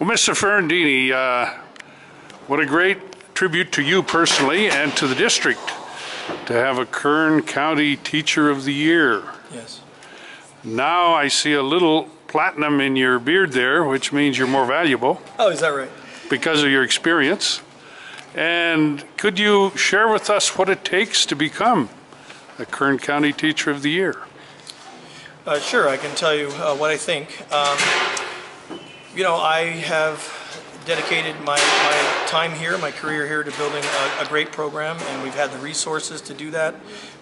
Well, Mr. Ferrandini, what a great tribute to you personally and to the district to have a Kern County Teacher-of-the-Year. Yes. Now I see a little platinum in your beard there, which means you're more valuable. Oh, is that right? Because of your experience. And could you share with us what it takes to become a Kern County Teacher-of-the-Year? Sure, I can tell you what I think. You know, I have dedicated my time here, my career here, to building a great program, and we've had the resources to do that,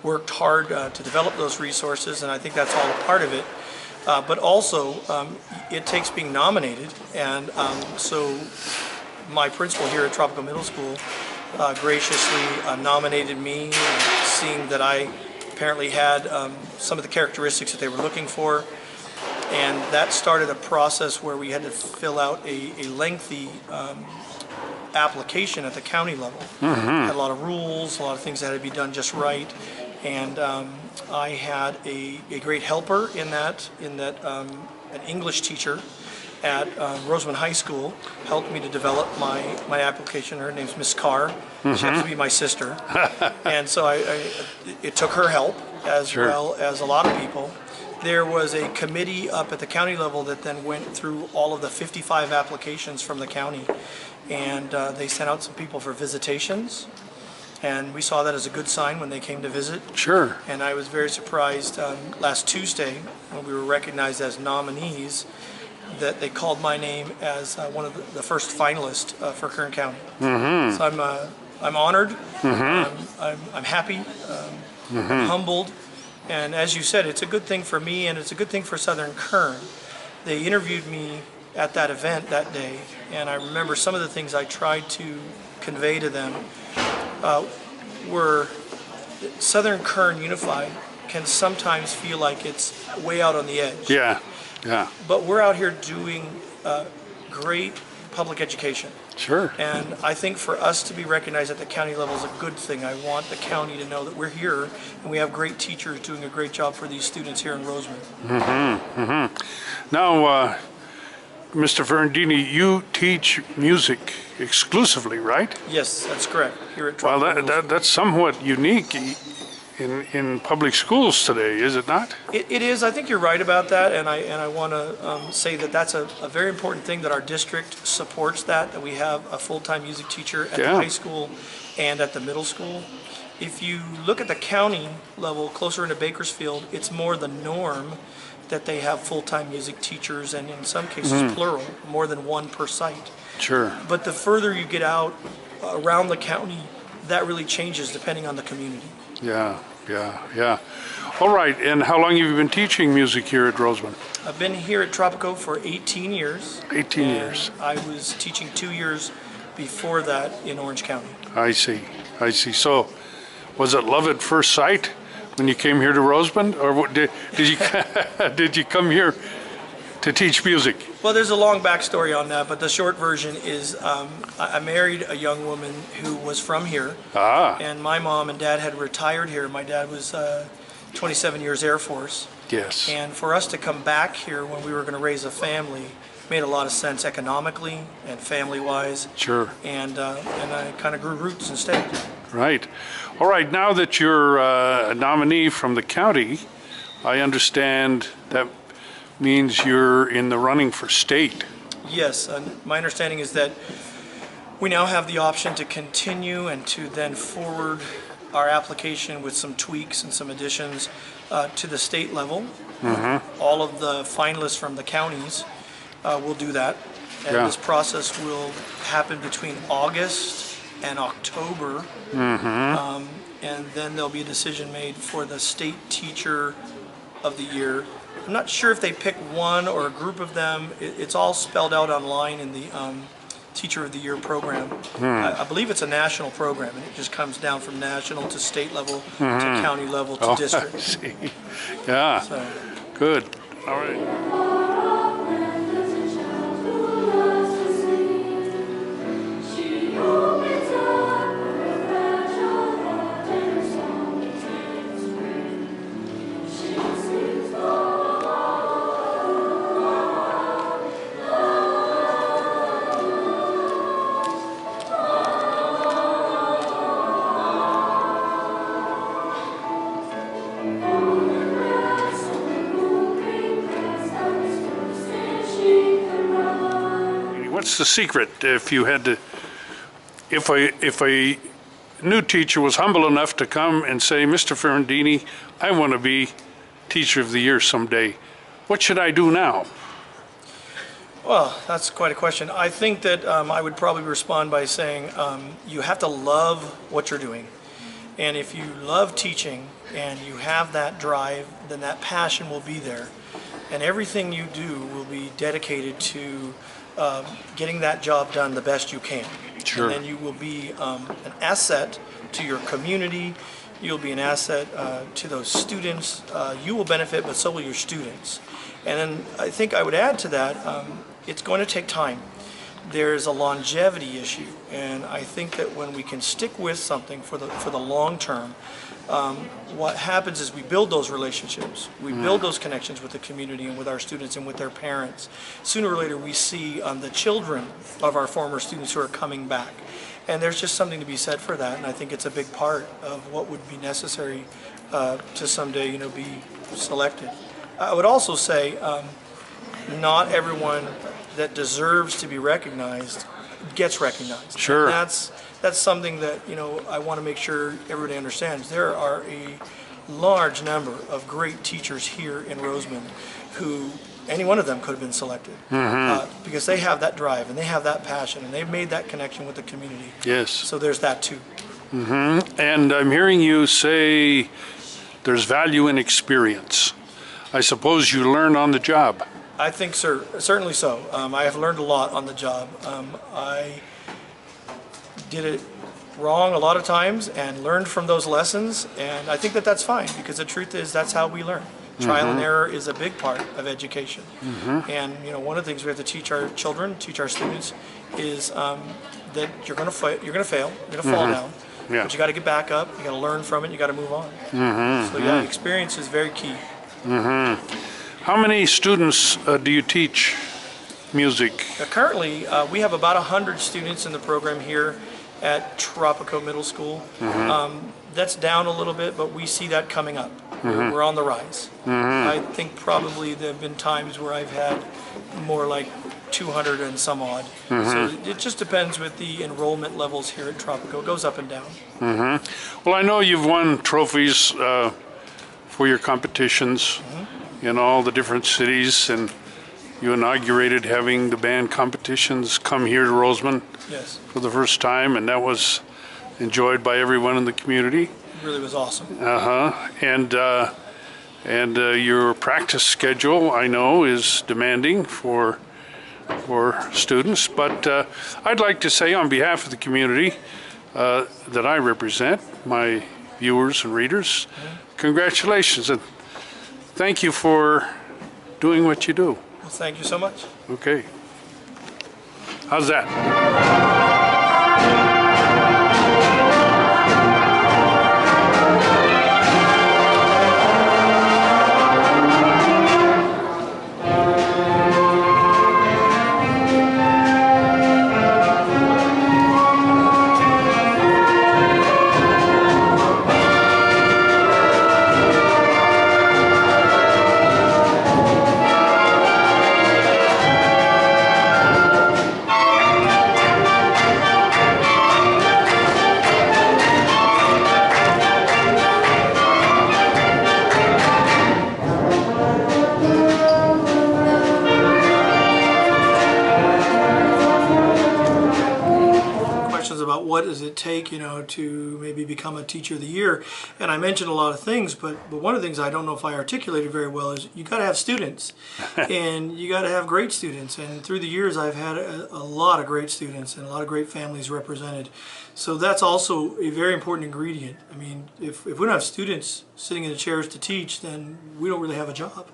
worked hard to develop those resources, and I think that's all a part of it. But also, it takes being nominated, and so my principal here at Tropical Middle School graciously nominated me, seeing that I apparently had some of the characteristics that they were looking for. And that started a process where we had to fill out a lengthy application at the county level. Had a lot of rules, a lot of things that had to be done just right. And I had a great helper in that an English teacher at Rosamond High School helped me to develop my application. Her name's Miss Carr. She happens to be my sister. And so it took her help as well as a lot of people. There was a committee up at the county level that then went through all of the 55 applications from the county, and they sent out some people for visitations, and we saw that as a good sign when they came to visit. Sure. And I was very surprised last Tuesday when we were recognized as nominees that they called my name as one of the first finalists for Kern County. So I'm honored. I'm happy. I'm humbled. And as you said, it's a good thing for me, and it's a good thing for Southern Kern. They interviewed me at that event that day, and I remember some of the things I tried to convey to them were Southern Kern Unified can sometimes feel like it's way out on the edge. Yeah, yeah. But we're out here doing great public education. Sure. And I think for us to be recognized at the county level is a good thing. I want the county to know that we're here and we have great teachers doing a great job for these students here in Rosamond. Now, Mr. Ferrandini, you teach music exclusively, right? Yes, that's correct. Here at Tropical Well, that's somewhat unique in public schools today, is it not? It is. I think you're right about that, and I want to say that that's a very important thing, that our district supports that we have a full-time music teacher at the high school and at the middle school. If you look at the county level, closer into Bakersfield, it's more the norm that they have full-time music teachers, and in some cases plural, more than one per site. Sure. But the further you get out around the county, that really changes depending on the community. Yeah, yeah, yeah. All right, and how long have you been teaching music here at Rosamond? I've been here at Tropico for 18 years. 18 years. I was teaching 2 years before that in Orange County. I see, I see. So, was it love at first sight when you came here to Rosamond, or what, did you did you come here to teach music? Well, there's a long backstory on that, but the short version is I married a young woman who was from here, and my mom and dad had retired here. My dad was 27 years Air Force. Yes. And for us to come back here when we were going to raise a family made a lot of sense economically and family-wise. Sure. And I kind of grew roots and stayed. Right. All right, now that you're a nominee from the county, I understand that means you're in the running for state. Yes, my understanding is that we now have the option to continue and to then forward our application with some tweaks and some additions to the state level. All of the finalists from the counties will do that, and this process will happen between August and October, and then there'll be a decision made for the State Teacher of the Year. I'm not sure if they pick one or a group of them. It's all spelled out online in the Teacher of the Year program. I believe it's a national program, and it just comes down from national to state level to county level to district. I see. Yeah, so. Good. All right. what's the secret if you had to, if a new teacher was humble enough to come and say, Mr. Ferrandini, I want to be Teacher of the Year someday. What should I do now? Well, that's quite a question. I think that I would probably respond by saying you have to love what you're doing. And if you love teaching and you have that drive, then that passion will be there. And everything you do will be dedicated to getting that job done the best you can. Sure. And then you will be an asset to your community. You'll be an asset to those students. You will benefit, but so will your students. And then I think I would add to that, it's going to take time. There's a longevity issue, and I think that when we can stick with something for the long term, what happens is we build those relationships, we build those connections with the community and with our students and with their parents. Sooner or later we see the children of our former students who are coming back, and there's just something to be said for that, and I think it's a big part of what would be necessary to someday, be selected. I would also say not everyone that deserves to be recognized gets recognized. Sure. And that's something that I want to make sure everybody understands. There are a large number of great teachers here in Rosamond who any one of them could have been selected because they have that drive and they have that passion and they've made that connection with the community. Yes. So there's that too. And I'm hearing you say there's value in experience. I suppose you learn on the job. I think, sir, certainly so. I have learned a lot on the job. I did it wrong a lot of times and learned from those lessons, and I think that that's fine because the truth is that's how we learn. Trial and error is a big part of education. And one of the things we have to teach our children, teach our students, is that you're going to fail, you're going to fall down, but you got to get back up, you got to learn from it, you got to move on. So yeah, experience is very key. How many students do you teach music? Currently, we have about 100 students in the program here at Tropico Middle School. That's down a little bit, but we see that coming up. We're on the rise. I think probably there have been times where I've had more like 200 and some odd. So it just depends with the enrollment levels here at Tropico. It goes up and down. Well, I know you've won trophies for your competitions in all the different cities, and you inaugurated having the band competitions come here to Rosamond for the first time, and that was enjoyed by everyone in the community. It really was awesome. And your practice schedule, I know, is demanding for students, but I'd like to say on behalf of the community that I represent, my viewers and readers, congratulations, and thank you for doing what you do. Well, thank you so much. Okay. How's that? About what does it take, to maybe become a Teacher of the Year, and I mentioned a lot of things, but one of the things I don't know if I articulated very well is you got to have students, and you got to have great students. And through the years, I've had a lot of great students and a lot of great families represented. So that's also a very important ingredient. I mean, if we don't have students sitting in the chairs to teach, then we don't really have a job.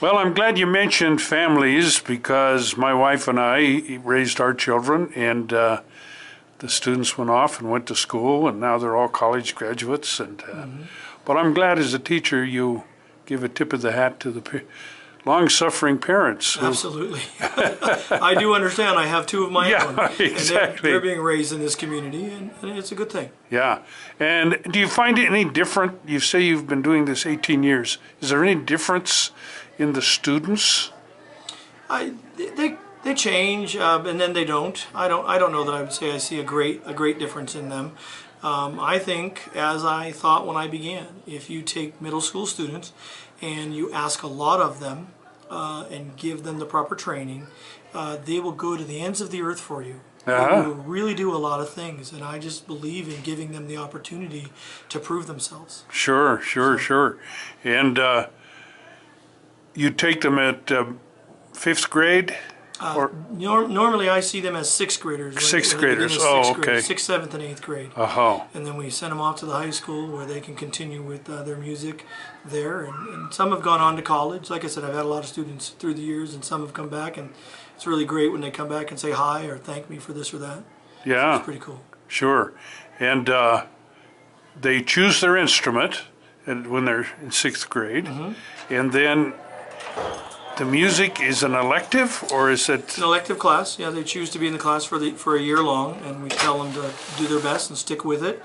Well, I'm glad you mentioned families because my wife and I raised our children, and the students went off and went to school, and now they're all college graduates. And but I'm glad as a teacher you give a tip of the hat to the long-suffering parents. Absolutely. I do understand. I have two of my own. Exactly. And they're being raised in this community, and it's a good thing. Yeah. And do you find it any different? You say you've been doing this 18 years. Is there any difference in the students? They change, and then they don't. I don't know that I would say I see a great difference in them. I think, as I thought when I began, if you take middle school students and you ask a lot of them and give them the proper training, they will go to the ends of the earth for you. They will really do a lot of things, and I just believe in giving them the opportunity to prove themselves. Sure. And you take them at 5th grade? Normally I see them as 6th graders. Sixth graders, okay. 6th, 7th, and 8th grade. And then we send them off to the high school where they can continue with their music there. And some have gone on to college. Like I said, I've had a lot of students through the years, and some have come back, and it's really great when they come back and say hi or thank me for this or that. Yeah. It's pretty cool. Sure. And they choose their instrument when they're in 6th grade. And then the music is an elective, or is it? It's an elective class. Yeah, they choose to be in the class for a year long, and we tell them to do their best and stick with it.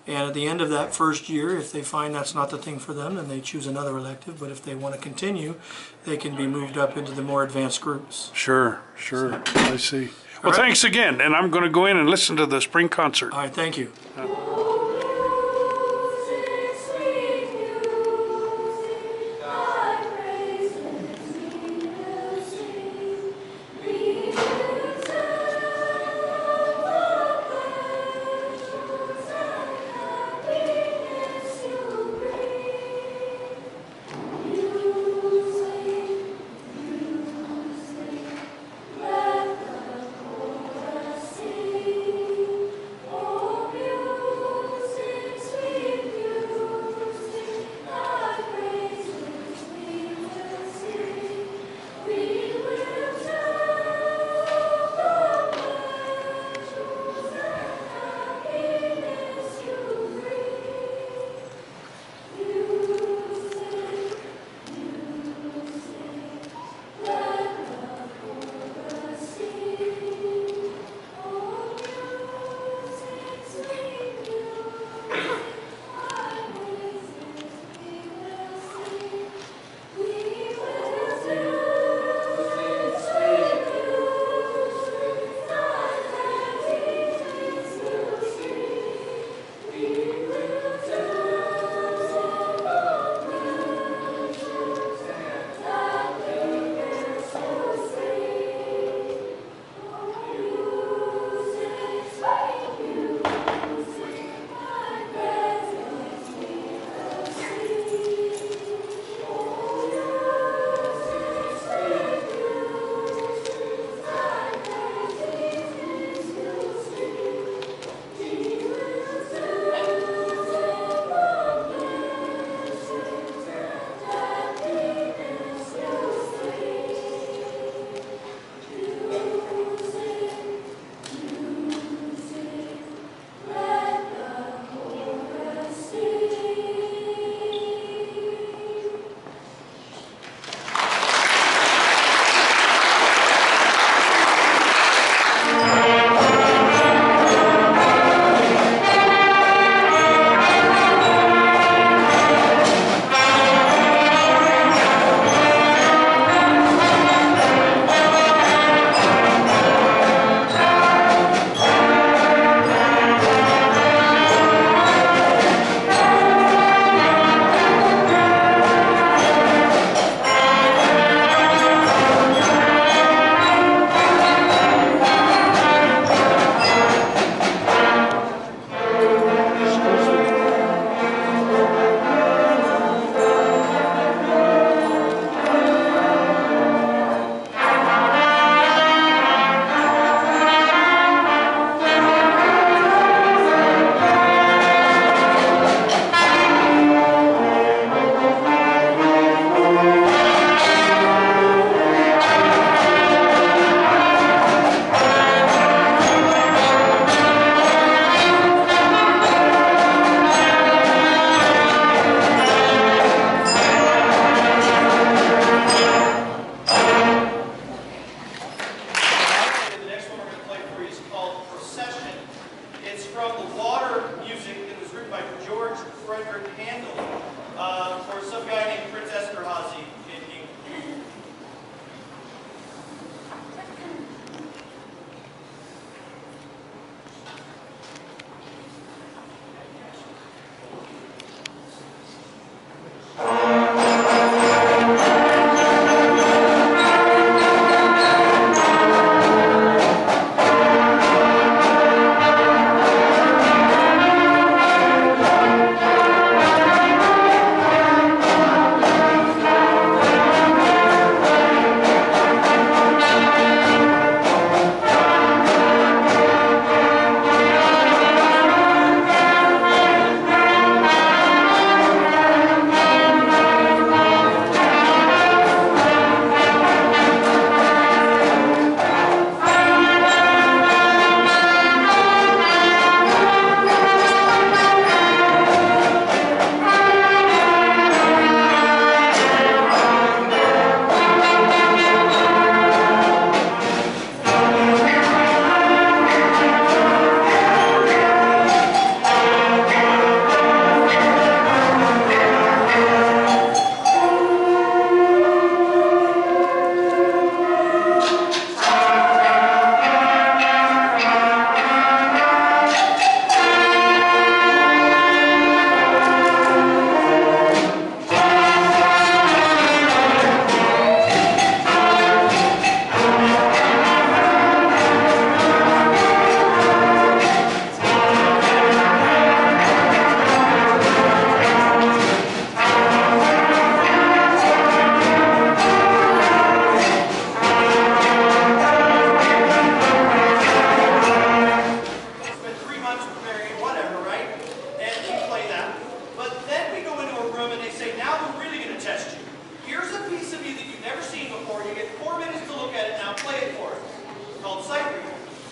And at the end of that first year, if they find that's not the thing for them, then they choose another elective. But if they want to continue, they can be moved up into the more advanced groups. Sure. I see. Well, thanks again, and I'm going to go in and listen to the spring concert. All right, thank you.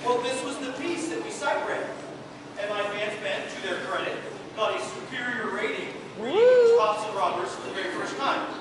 Well, this was the piece that we sight read. And my advanced band, to their credit, got a superior rating reading Cops and Robbers for the very first time.